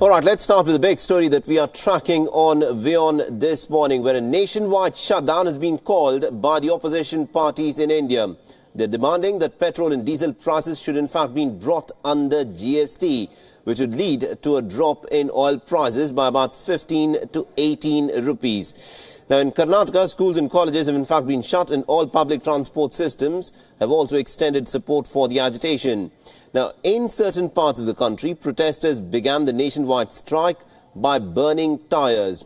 All right, let's start with the big story that we are tracking on Wion this morning, where a nationwide shutdown has been called by the opposition parties in India. They're demanding that petrol and diesel prices should in fact be brought under GST, which would lead to a drop in oil prices by about 15 to 18 rupees. Now, in Karnataka, schools and colleges have in fact been shut, and all public transport systems have also extended support for the agitation. Now, in certain parts of the country, protesters began the nationwide strike by burning tires.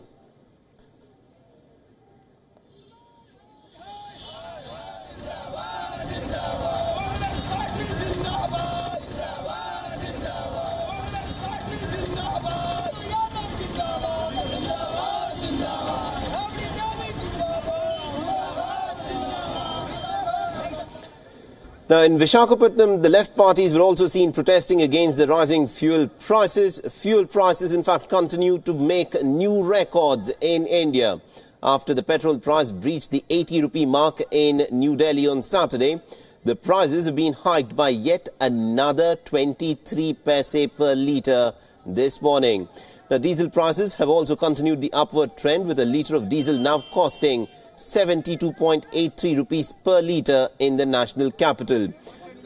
Now, in Visakhapatnam, the left parties were also seen protesting against the rising fuel prices. Fuel prices, in fact, continue to make new records in India. After the petrol price breached the 80 rupee mark in New Delhi on Saturday, the prices have been hiked by yet another 23 paise per litre this morning. Now, diesel prices have also continued the upward trend, with a litre of diesel now costing 72.83 rupees per litre in the national capital.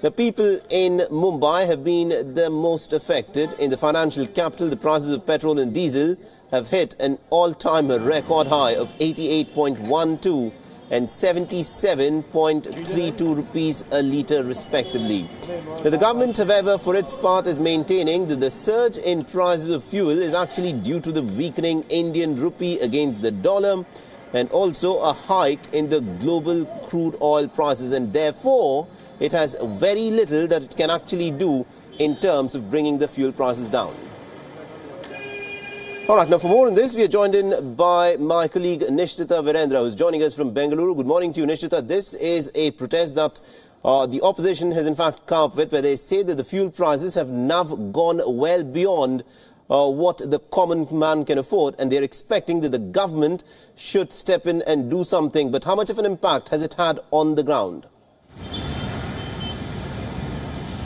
The people in Mumbai have been the most affected. In the financial capital, the prices of petrol and diesel have hit an all-time record high of 88.12 and 77.32 rupees a litre respectively. Now, the government, however, for its part is maintaining that the surge in prices of fuel is actually due to the weakening Indian rupee against the dollar, and also a hike in the global crude oil prices, and therefore it has very little that it can actually do in terms of bringing the fuel prices down. All right, now for more on this, we are joined in by my colleague Nishtita Virendra, who is joining us from Bengaluru. Good morning to you, Nishtita. This is a protest that the opposition has in fact come up with, where they say that the fuel prices have now gone well beyond what the common man can afford, and they're expecting that the government should step in and do something. But how much of an impact has it had on the ground?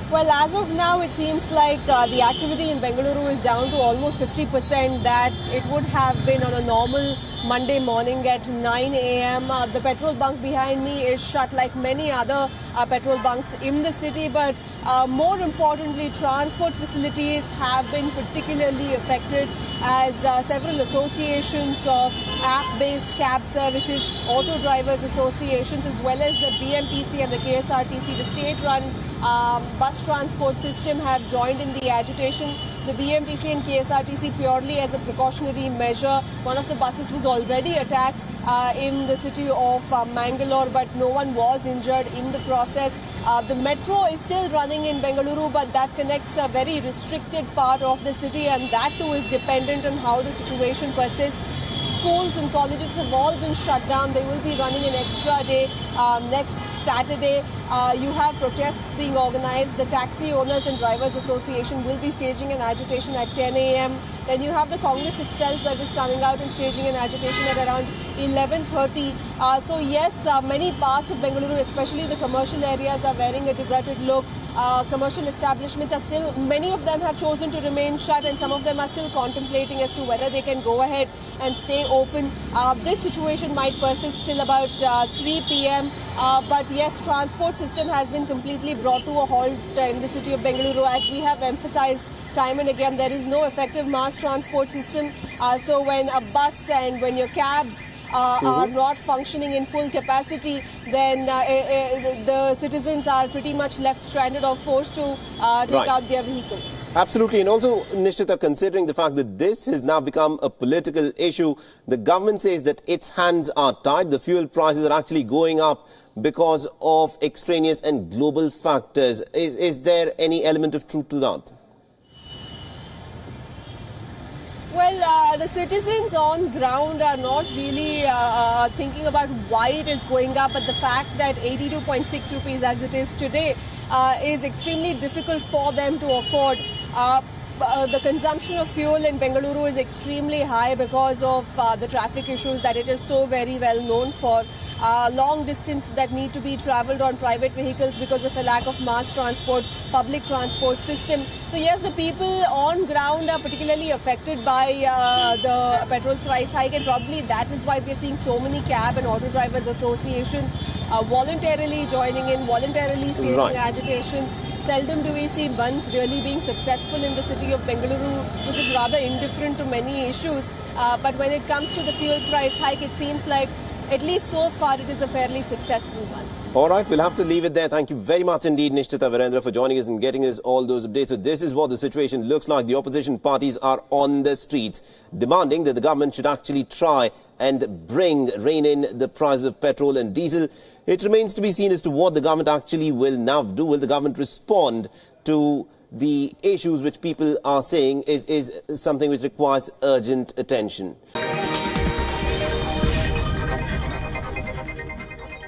Well, as of now, it seems like the activity in Bengaluru is down to almost 50% that it would have been on a normal Monday morning at 9 a.m. The petrol bunk behind me is shut, like many other petrol bunks in the city. But more importantly, transport facilities have been particularly affected, as several associations of app-based cab services, auto drivers associations, as well as the BMTC and the KSRTC, the state-run bus transport system, have joined in the agitation. The BMTC and KSRTC purely as a precautionary measure. One of the buses was already attacked in the city of Mangalore, but no one was injured in the process. The metro is still running in Bengaluru, but that connects a very restricted part of the city, and that too is dependent on how the situation persists. Schools and colleges have all been shut down. They will be running an extra day next Saturday. You have protests being organized. The Taxi Owners and Drivers Association will be staging an agitation at 10 a.m. Then you have the Congress itself that is coming out and staging an agitation at around 11:30. So yes, many parts of Bengaluru, especially the commercial areas, are wearing a deserted look. Commercial establishments are still, many of them have chosen to remain shut, and some of them are still contemplating as to whether they can go ahead and stay open. This situation might persist till about 3 p.m. But yes, transport system has been completely brought to a halt in the city of Bengaluru. As we have emphasized time and again, there is no effective mass transport system. So when a bus and when your cabs are not functioning in full capacity, then the citizens are pretty much left stranded or forced to take out their vehicles. Absolutely. And also, Nishtita, considering the fact that this has now become a political issue, the government says that its hands are tied. The fuel prices are actually going up because of extraneous and global factors. Is there any element of truth to that? Well, the citizens on ground are not really thinking about why it is going up, but the fact that 82.6 rupees as it is today is extremely difficult for them to afford. the consumption of fuel in Bengaluru is extremely high because of the traffic issues that it is so very well known for. Long distance that need to be travelled on private vehicles because of a lack of mass transport, public transport system. So yes, the people on ground are particularly affected by the petrol price hike, and probably that is why we are seeing so many cab and auto drivers associations voluntarily joining in, voluntarily staging agitations. Seldom do we see bandhs really being successful in the city of Bengaluru, which is rather indifferent to many issues. But when it comes to the fuel price hike, it seems like at least so far it is a fairly successful one. All right, we'll have to leave it there. Thank you very much indeed, Nishtita Virendra, for joining us and getting us all those updates. So this is what the situation looks like. The opposition parties are on the streets demanding that the government should actually try and rein in the price of petrol and diesel. It remains to be seen as to what the government actually will now do. Will the government respond to the issues which people are saying is something which requires urgent attention?